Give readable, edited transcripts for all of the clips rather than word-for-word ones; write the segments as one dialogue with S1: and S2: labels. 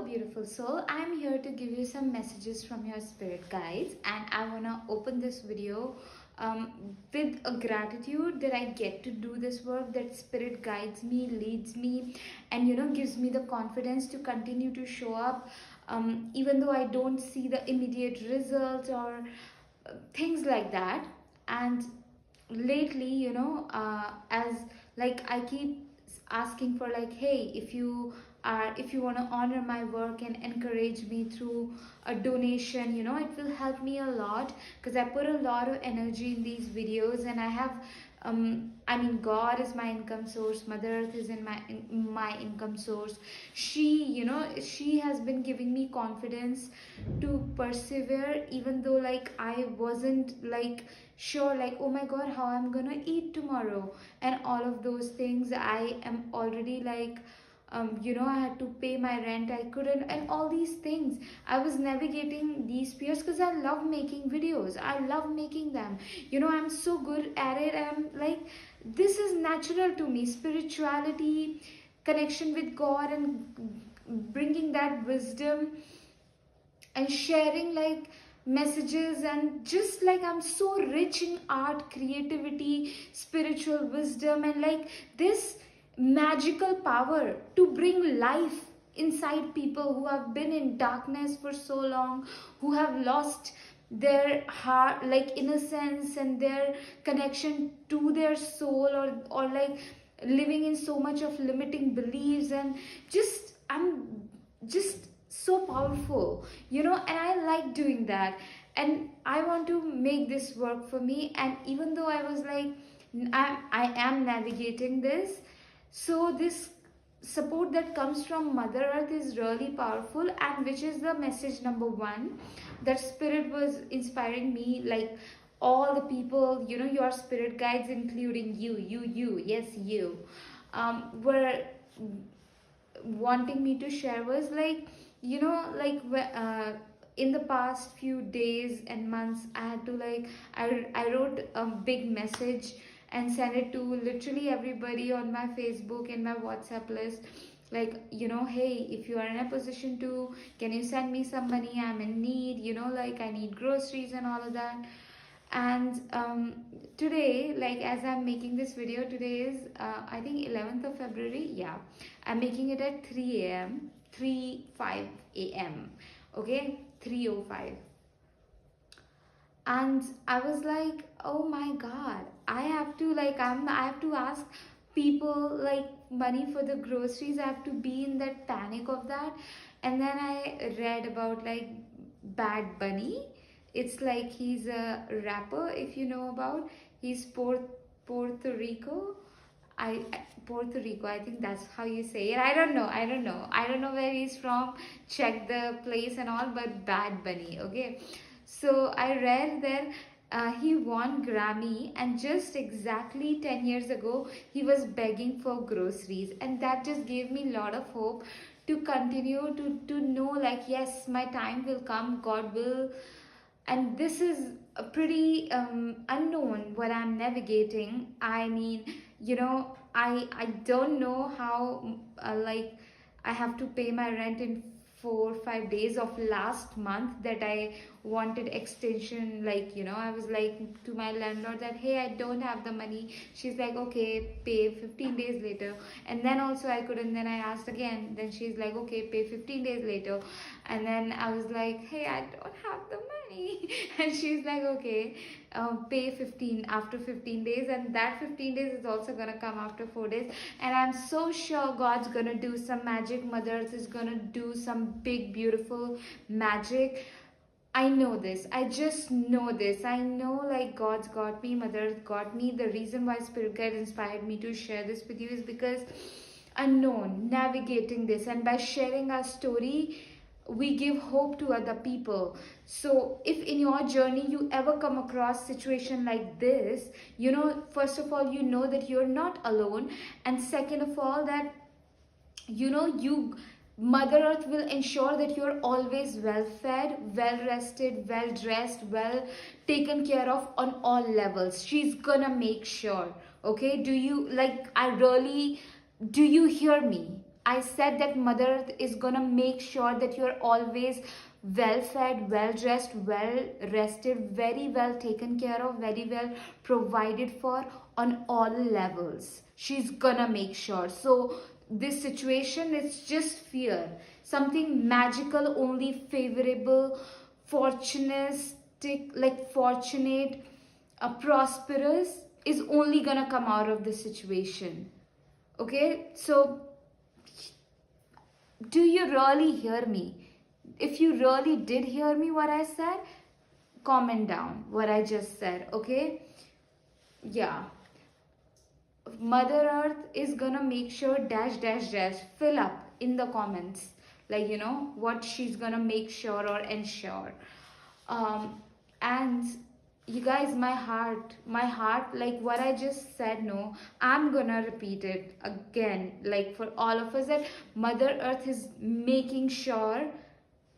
S1: beautiful soul. I'm here to give you some messages from your spirit guides, and I want to open this video with a gratitude that I get to do this work, that spirit guides me, leads me, and gives me the confidence to continue to show up, even though I don't see the immediate results or things like that. And lately, as like I keep asking for, like, hey, if you want to honor my work and encourage me through a donation, it will help me a lot, because I put a lot of energy in these videos, and I have I mean, God is my income source, Mother Earth is my income source. She has been giving me confidence to persevere, even though, like, I wasn't, like, sure, like, oh my God, how I'm gonna eat tomorrow, and all of those things. I am already, like, I had to pay my rent, I couldn't, and all these things. I was navigating these fears because I love making videos, I love making them. I'm so good at it, and I'm like, this is natural to me. Spirituality, connection with God, and bringing that wisdom and sharing, like, messages, and just like I'm so rich in art, creativity, spiritual wisdom, and like this magical power to bring life inside people who have been in darkness for so long, who have lost their heart, like innocence, and their connection to their soul, or like living in so much of limiting beliefs. And I'm just so powerful, and I like doing that, and I want to make this work for me. And even though I was like, I am navigating this, so this support that comes from Mother Earth is really powerful, and which is the message number one that Spirit was inspiring me, like all the people, your spirit guides, including yes, you, were wanting me to share, was like, in the past few days and months, I had to, like, I wrote a big message and sent it to literally everybody on my Facebook and my WhatsApp list, like, hey, if you are in a position to, can you send me some money, I'm in need, like I need groceries and all of that. And today, like, as I'm making this video, today is I think 11th of February. Yeah, I'm making it at 3 a.m 3:05 a.m, okay, 3:05. And I was like, oh my God, I have to, like, I have to ask people, like, money for the groceries. I have to be in that panic of that. And then I read about, like, Bad Bunny. It's like, he's a rapper, if you know about. He's Puerto Rico. Puerto Rico, I think that's how you say it. I don't know where he's from. Check the place and all, but Bad Bunny, okay. So I read that he won Grammy, and just exactly 10 years ago he was begging for groceries, and that just gave me a lot of hope to continue to know, like, yes, my time will come, God will. And this is a pretty unknown what I'm navigating. I mean, I don't know how, like, I have to pay my rent in 4 or 5 days of last month that I wanted extension. Like, I was like to my landlord that, hey, I don't have the money. She's like, okay, pay 15 days later. And then also I couldn't, then I asked again, then she's like, okay, pay 15 days later. And then I was like, hey, I don't have the money. And she's like, okay, pay 15 after 15 days, and that 15 days is also gonna come after 4 days. And I'm so sure God's gonna do some magic. Mother Earth is gonna do some big beautiful magic. I know this. I just know this. I know, like, God's got me, Mother Earth got me. The reason why Spirit Guide inspired me to share this with you is because unknown, navigating this, and by sharing our story, we give hope to other people. So if in your journey you ever come across situation like this, first of all, that you're not alone, and second of all, that you Mother Earth will ensure that you're always well fed, well rested, well dressed, well taken care of on all levels. She's gonna make sure. Okay, do you, like, do you hear me? I said that Mother Earth is gonna make sure that you're always well fed, well dressed, well rested, very well taken care of, very well provided for on all levels. She's gonna make sure. So this situation is just fear. Something magical, only favorable, fortunistic, like fortunate, prosperous is only gonna come out of this situation. Okay, so do you really hear me? If you really did hear me what I said, comment down what I just said. Okay, yeah, Mother Earth is gonna make sure dash dash dash fill up in the comments, like you know what she's gonna make sure or ensure. And you guys, my heart, like what I just said, no, I'm gonna repeat it again, like for all of us, that Mother Earth is making sure,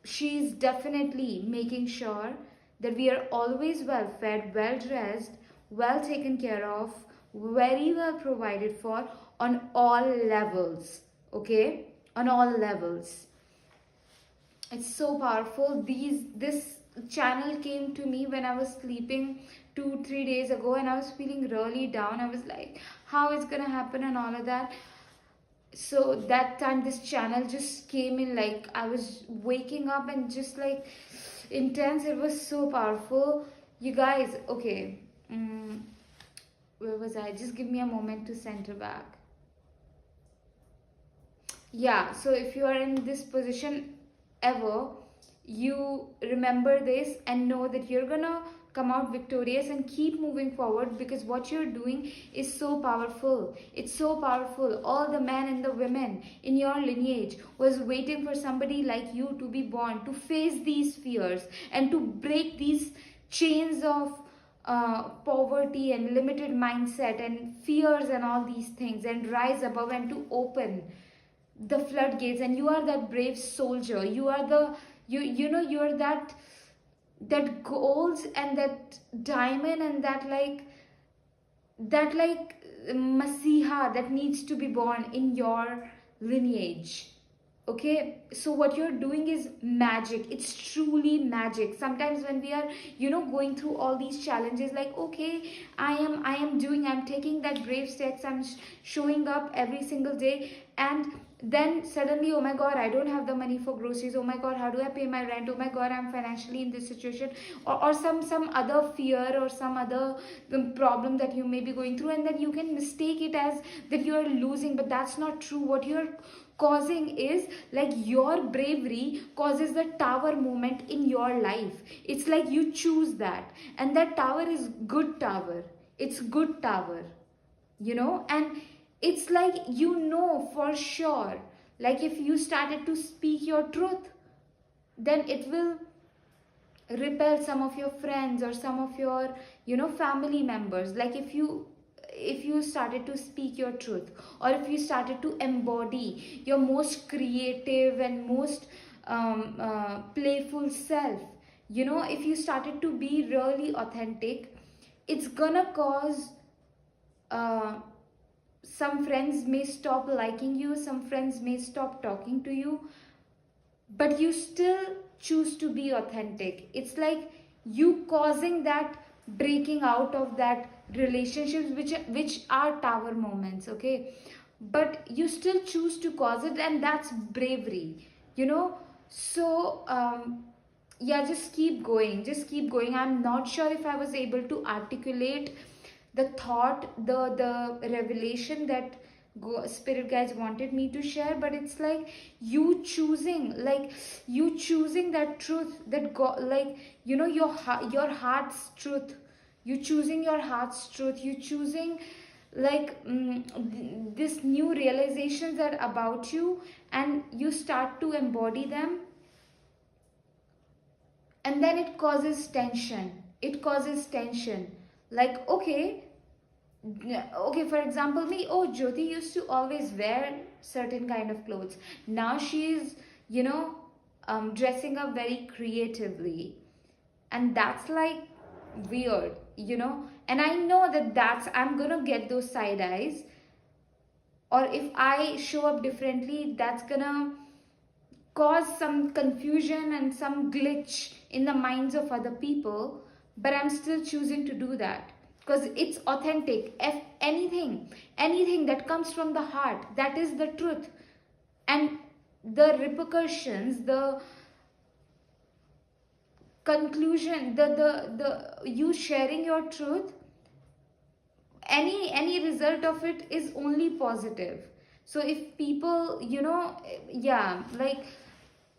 S1: she's definitely making sure that we are always well fed, well dressed, well taken care of, very well provided for on all levels. Okay, on all levels. It's so powerful. This channel came to me when I was sleeping 2-3 days ago, and I was feeling really down. I was like, how it's gonna happen and all of that. So that time this channel just came in, like I was waking up and just like intense. It was so powerful, you guys. Okay, where was I? Just give me a moment to center back. Yeah, so if you are in this position ever, you remember this and know that you're gonna come out victorious and keep moving forward, because what you're doing is so powerful. It's so powerful. All the men and the women in your lineage was waiting for somebody like you to be born, to face these fears and to break these chains of poverty and limited mindset and fears and all these things, and rise above and to open the floodgates. And you are that brave soldier. You are the, you know, you are that gold and that diamond and that like masiha that needs to be born in your lineage. Okay, so what you're doing is magic. It's truly magic. Sometimes when we are, you know, going through all these challenges, like, okay, I'm taking that brave steps, I'm showing up every single day, and then suddenly, oh my god, I don't have the money for groceries. Oh my god, how do I pay my rent? Oh my god, I'm financially in this situation, or some other fear or some other problem that you may be going through, and then you can mistake it as that you are losing. But that's not true. What you're causing is, like, your bravery causes the tower moment in your life. It's like you choose that, and that tower is good tower. It's good tower, you know. And it's like, you know for sure, like if you started to speak your truth, then it will repel some of your friends or some of your, you know, family members. Like if you started to speak your truth, or if you started to embody your most creative and most playful self, you know, if you started to be really authentic, it's gonna cause some friends may stop liking you, some friends may stop talking to you, but you still choose to be authentic. It's like you causing that breaking out of that relationships which are tower moments. Okay, but you still choose to cause it, and that's bravery, you know. So yeah, just keep going, just keep going. I'm not sure if I was able to articulate the thought, the revelation that spirit guides wanted me to share, but it's like you choosing, like you choosing that truth that God, like, you know, your heart's truth. You choosing your heart's truth. You choosing, like, this new realizations that about you, and you start to embody them, and then it causes tension. It causes tension. Like, okay, for example, me, oh, Jyoti used to always wear certain kind of clothes. Now she's, you know, dressing up very creatively, and that's like weird, you know. And I know that I'm gonna get those side eyes, or if I show up differently, that's gonna cause some confusion and some glitch in the minds of other people. But I'm still choosing to do that because it's authentic. If anything that comes from the heart, that is the truth. And the repercussions, the conclusion, the you sharing your truth, any result of it is only positive. So if people, yeah, like,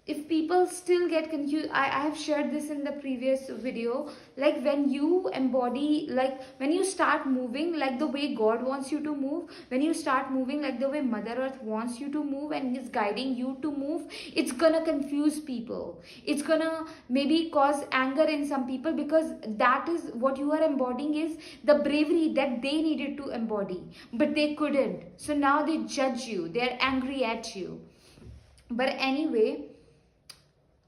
S1: if people still get confused, I have shared this in the previous video, like when you embody, like when you start moving like the way God wants you to move, when you start moving like the way Mother Earth wants you to move and is guiding you to move, it's gonna confuse people, it's gonna maybe cause anger in some people, because that is what you are embodying, is the bravery that they needed to embody but they couldn't. So now they judge you, they're angry at you. But anyway,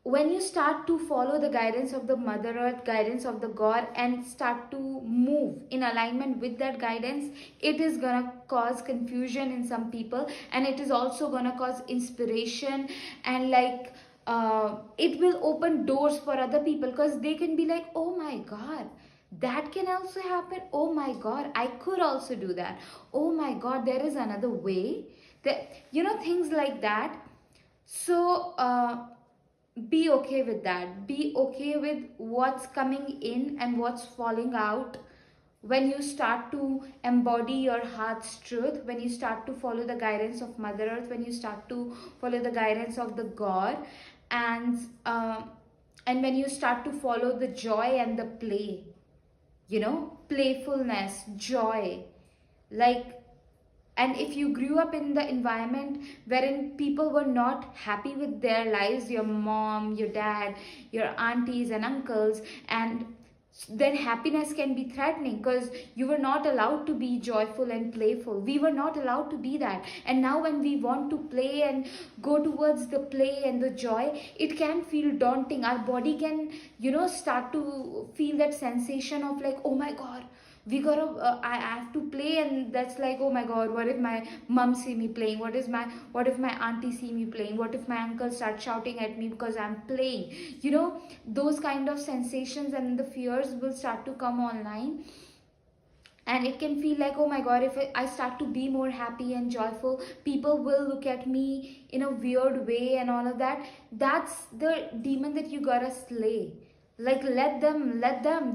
S1: when you start to follow the guidance of the Mother Earth, guidance of the God, and start to move in alignment with that guidance, it is gonna cause confusion in some people, and it is also gonna cause inspiration, and like it will open doors for other people, because they can be like, oh my God, that can also happen. Oh my God, I could also do that. Oh my God, there is another way. That, things like that. So be okay with that. Be okay with what's coming in and what's falling out. When you start to embody your heart's truth, when you start to follow the guidance of Mother Earth, when you start to follow the guidance of the God, and when you start to follow the joy and the play, playfulness, joy, like, and if you grew up in the environment wherein people were not happy with their lives, your mom, your dad, your aunties and uncles, and then happiness can be threatening, because you were not allowed to be joyful and playful. We were not allowed to be that. And now when we want to play and go towards the play and the joy, it can feel daunting. Our body can, start to feel that sensation of like, oh my God, we gotta I have to play. And that's like, oh my God, what if my mom see me playing? What if my auntie see me playing? What if my uncle starts shouting at me because I'm playing? Those kind of sensations and the fears will start to come online, and it can feel like, oh my God, if I start to be more happy and joyful, people will look at me in a weird way and all of that. That's the demon that you gotta slay. Like, let them,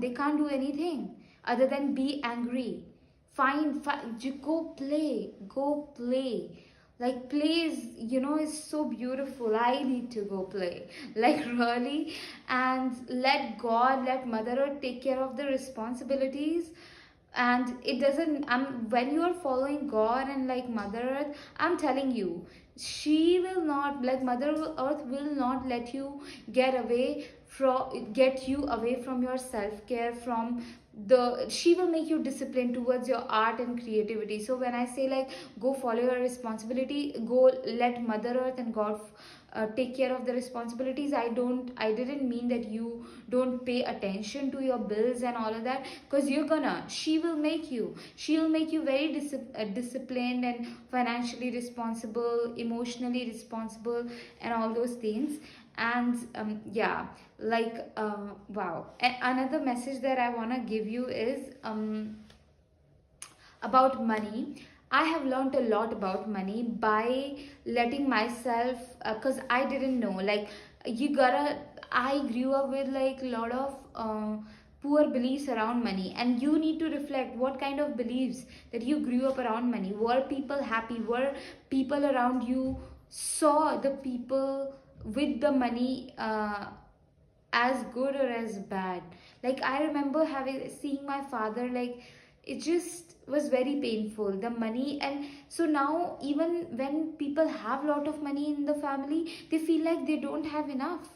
S1: they can't do anything other than be angry. Go play. Like, play is, is so beautiful. I need to go play, like, really. And let God, let Mother Earth take care of the responsibilities. And it doesn't, when you are following God and like Mother Earth, I'm telling you, she will not, like Mother Earth will not let you get you away from your self-care, from she will make you disciplined towards your art and creativity. So when I say like, go follow your responsibility, go let Mother Earth and God take care of the responsibilities, I didn't mean that you don't pay attention to your bills and all of that, because she'll make you very disciplined and financially responsible, emotionally responsible, and all those things. And yeah, like, wow. Another message that I want to give you is about money. I have learned a lot about money by letting myself, because I didn't know, like, I grew up with like a lot of poor beliefs around money, and you need to reflect what kind of beliefs that you grew up around money. Were people happy? Were people around you saw the people with the money as good or as bad? Like, I remember seeing my father, like, it just was very painful, the money. And so now, even when people have a lot of money in the family, they feel like they don't have enough.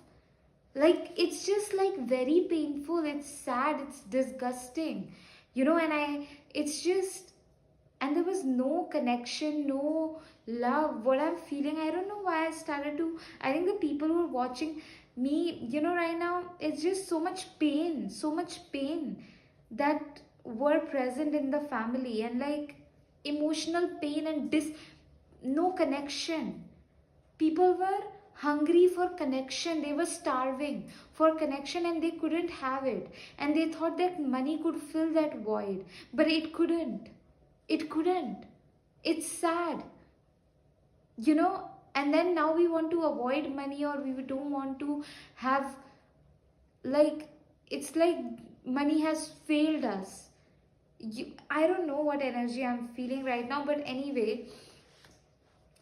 S1: Like, it's just like very painful, it's sad, it's disgusting, and it's just, and there was no connection, no love. What I'm feeling, I don't know why I started to, I think the people who are watching me, right now, it's just so much pain that were present in the family, and like emotional pain and no connection. People were hungry for connection. They were starving for connection and they couldn't have it. And they thought that money could fill that void. But it couldn't. It couldn't. It's sad. And then now we want to avoid money, or we don't want to have, like, it's like money has failed us. I don't know what energy I'm feeling right now, but anyway,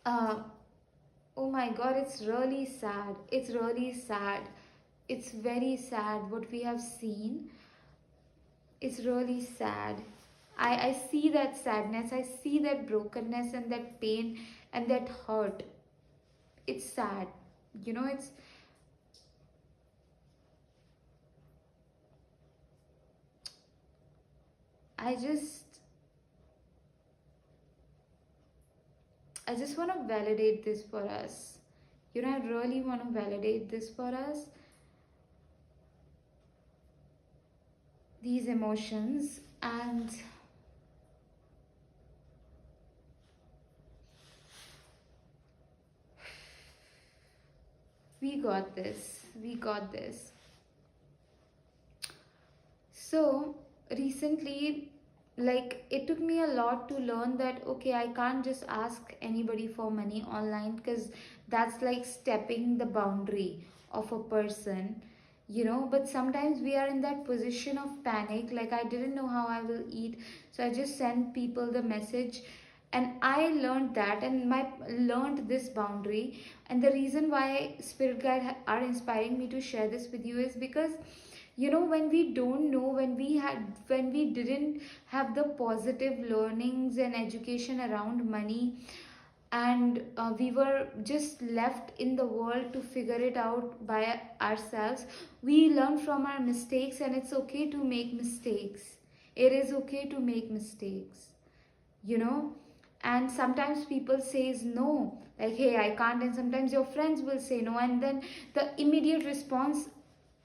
S1: oh my god, it's really sad. It's really sad. It's very sad what we have seen. It's really sad. I see that sadness, I see that brokenness and that pain and that hurt. It's sad. It's I just want to validate this for us. I really want to validate this for us. These emotions, and we got this. We got this. So recently, like, it took me a lot to learn that okay, I can't just ask anybody for money online, because that's like stepping the boundary of a person. But sometimes we are in that position of panic, like I didn't know how I will eat, so I just sent people the message. And I learned that, and learned this boundary. And the reason why Spirit Guide are inspiring me to share this with you is because when we don't know, when we didn't have the positive learnings and education around money, and we were just left in the world to figure it out by ourselves, we learn from our mistakes. And it's okay to make mistakes. It is okay to make mistakes. And sometimes people says no, like, hey, I can't. And sometimes your friends will say no, and then the immediate response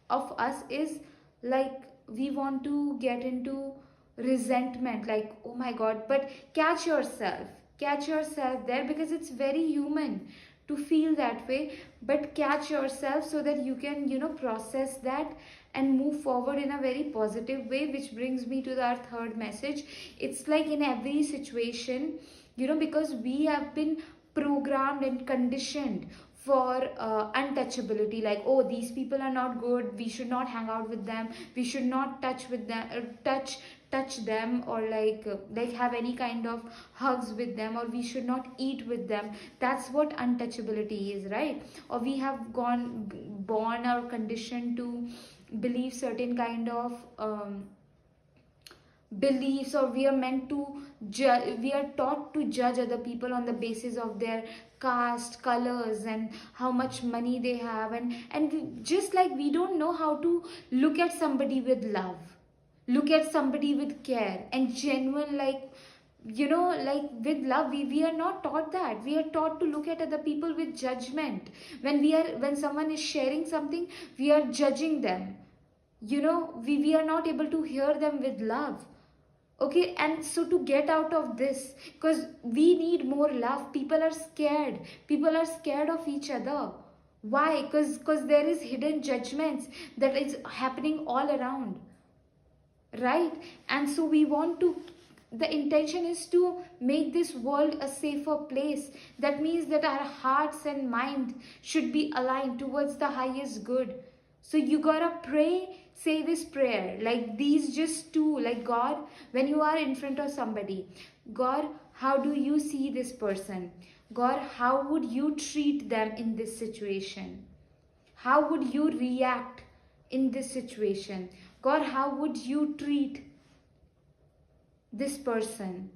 S1: of us is like, we want to get into resentment, like, oh my god. But catch yourself there, because it's very human to feel that way. But catch yourself so that you can process that and move forward in a very positive way. Which brings me to our third message. It's like, in every situation, because we have been programmed and conditioned for untouchability, like, oh, these people are not good, we should not hang out with them, we should not touch with them, touch them, or like have any kind of hugs with them, or we should not eat with them. That's what untouchability is, right? Or we have born or conditioned to believe certain kind of beliefs, or we are meant to we are taught to judge other people on the basis of their caste, colors, and how much money they have. And just like we don't know how to look at somebody with love, look at somebody with care and genuine, like, like with love. We are not taught that. We are taught to look at other people with judgment. When someone is sharing something, we are judging them. We are not able to hear them with love. Okay, and so to get out of this, because we need more love, people are scared. People are scared of each other. Why? Because there is hidden judgments that is happening all around, right? And so we want to, the intention is to make this world a safer place. That means that our hearts and mind should be aligned towards the highest good. So you gotta pray, say this prayer, like these just two, like, God, when you are in front of somebody, God, how do you see this person? God, how would you treat them in this situation? How would you react in this situation? God, how would you treat this person?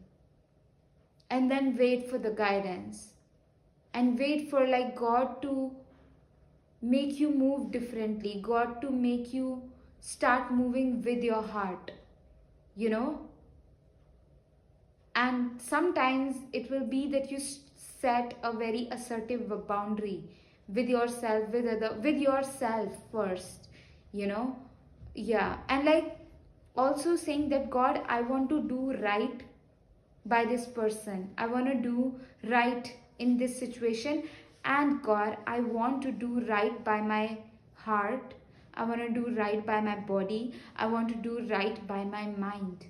S1: And then wait for the guidance, and wait for, like, God to make you move differently, God to make you start moving with your heart, and sometimes it will be that you set a very assertive boundary with yourself, with yourself first, yeah. And like also saying that, God, I want to do right by this person, I want to do right in this situation, and God, I want to do right by my heart, I want to do right by my body, I want to do right by my mind.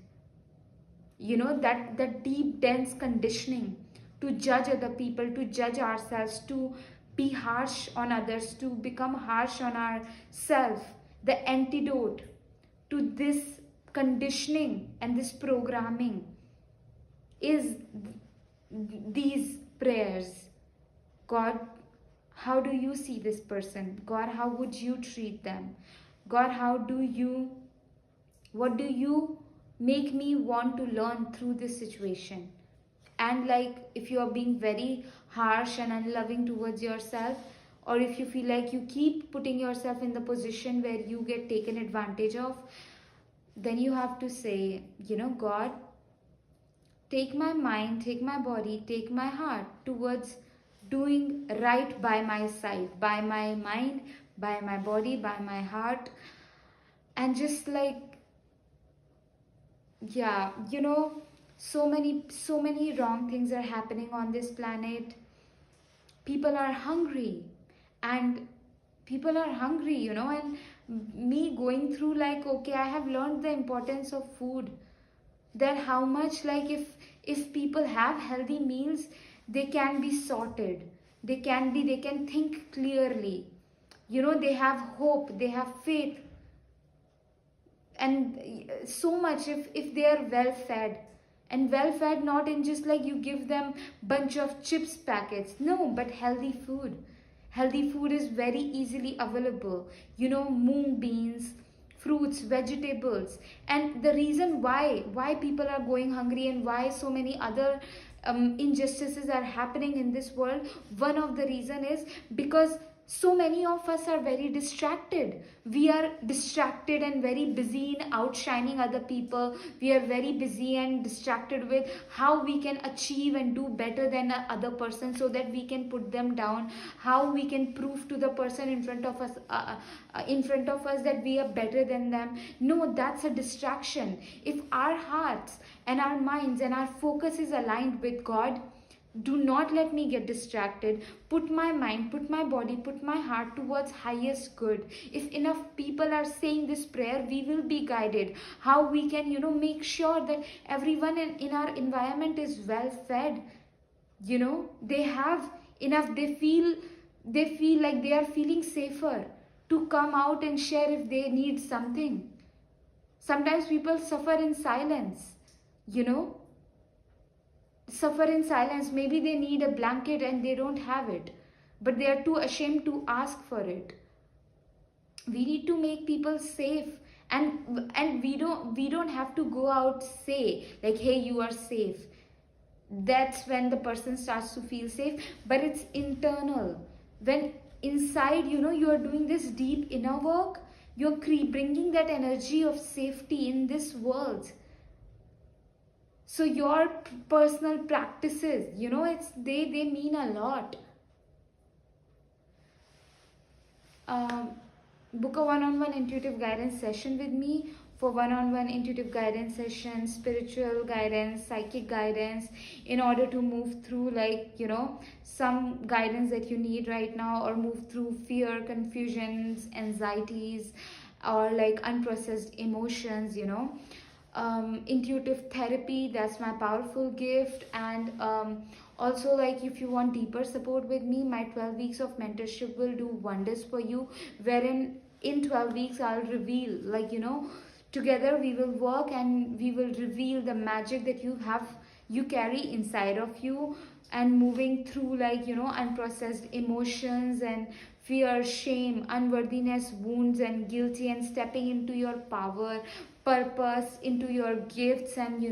S1: That deep dense conditioning to judge other people, to judge ourselves, to be harsh on others, to become harsh on ourselves. The antidote to this conditioning and this programming is these prayers. God, how do you see this person? God, how would you treat them? God, what do you make me want to learn through this situation? And like, if you are being very harsh and unloving towards yourself, or if you feel like you keep putting yourself in the position where you get taken advantage of, then you have to say, God, take my mind, take my body, take my heart towards doing right by my side, by my mind, by my body, by my heart. And just like, yeah, so many wrong things are happening on this planet. People are hungry, and and me going through, like, okay, I have learned the importance of food, that how much, like, if people have healthy meals, they can be sorted, they can think clearly, they have hope, they have faith, and so much, if they are well fed. And well fed, not in just like you give them bunch of chips packets, no, but healthy food. Healthy food is very easily available, moong beans, fruits, vegetables. And the reason why people are going hungry, and why so many other injustices are happening in this world, one of the reason is because so many of us are very distracted. We are distracted and very busy in outshining other people. We are very busy and distracted with how we can achieve and do better than the other person, so that we can put them down, how we can prove to the person in front of us that we are better than them. No, that's a distraction. If our hearts and our minds and our focus is aligned with God, do not let me get distracted. Put my mind, put my body, put my heart towards highest good. If enough people are saying this prayer, we will be guided. How we can, make sure that everyone in our environment is well fed. They have enough, they feel like they are feeling safer to come out and share if they need something. Sometimes people suffer in silence, you know suffer in silence. Maybe they need a blanket and they don't have it, but they are too ashamed to ask for it. We need to make people safe, and we don't have to go out say like, hey, you are safe. That's when the person starts to feel safe, but it's internal. When inside, you are doing this deep inner work, you're bringing that energy of safety in this world. So your personal practices, they mean a lot. Book a one-on-one intuitive guidance session with me for one-on-one intuitive guidance sessions, spiritual guidance, psychic guidance, in order to move through, like, some guidance that you need right now, or move through fear, confusions, anxieties, or like unprocessed emotions. Intuitive therapy, that's my powerful gift. And also, like, if you want deeper support with me, my 12 weeks of mentorship will do wonders for you, wherein in 12 weeks I'll reveal, like, together we will work and we will reveal the magic that you carry inside of you, and moving through, like, unprocessed emotions and fear, shame, unworthiness, wounds, and guilty, and stepping into your power, purpose, into your gifts, and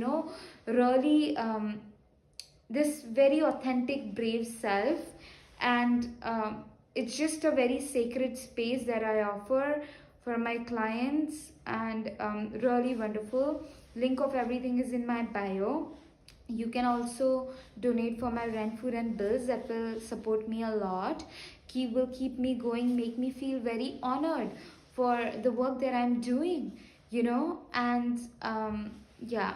S1: really this very authentic, brave self. And it's just a very sacred space that I offer for my clients, and really wonderful. Link of everything is in my bio. You can also donate for my rent, food, and bills. That will support me a lot. Will keep me going, make me feel very honored for the work that I'm doing, and yeah.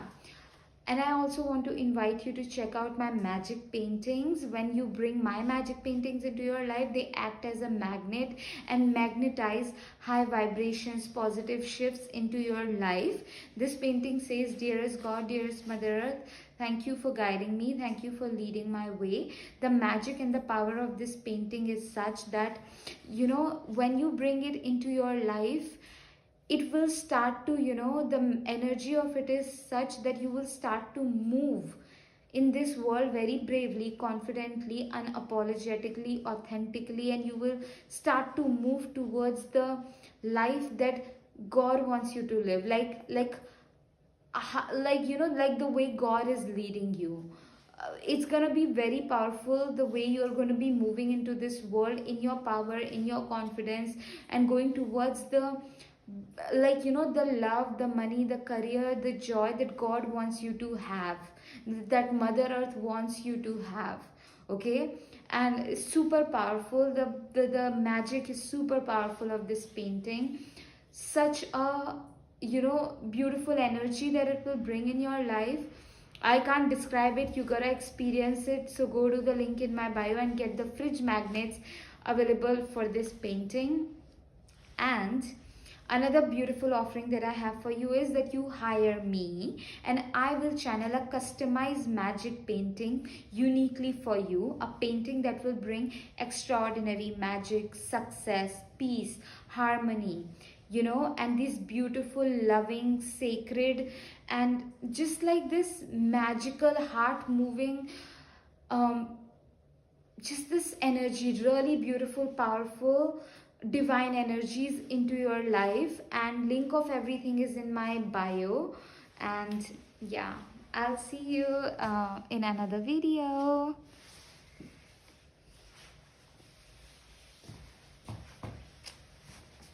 S1: And I also want to invite you to check out my magic paintings. When you bring my magic paintings into your life, they act as a magnet and magnetize high vibrations, positive shifts into your life. This painting says, dearest God, dearest Mother Earth, thank you for guiding me. Thank you for leading my way. The magic and the power of this painting is such that, you know, when you bring it into your life, it will start to, you know, the energy of it is such that you will start to move in this world very bravely, confidently, unapologetically, authentically, and you will start to move towards the life that God wants you to live, like you know, like the way God is leading you. It's gonna be very powerful the way you're going to be moving into this world in your power, in your confidence, and going towards the, like you know, the love, the money, the career, the joy that God wants you to have, that Mother Earth wants you to have. Okay. And it's super powerful. The magic is super powerful of this painting. Such a, you know, beautiful energy that it will bring in your life. I can't describe it. You gotta experience it. So go to the link in my bio and get the fridge magnets available for this painting. And another beautiful offering that I have for you is that you hire me and I will channel a customized magic painting uniquely for you. A painting that will bring extraordinary magic, success, peace, harmony, you know, and this beautiful, loving, sacred, and just like this magical, heart moving, um, just this energy, really beautiful, powerful, divine energies into your life. And link of everything is in my bio. And yeah, I'll see you in another video.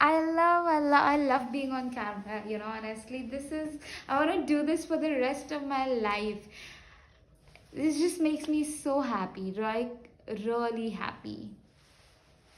S1: I love being on camera, you know, honestly. I want to do this for the rest of my life. This just makes me so happy, right? Really happy.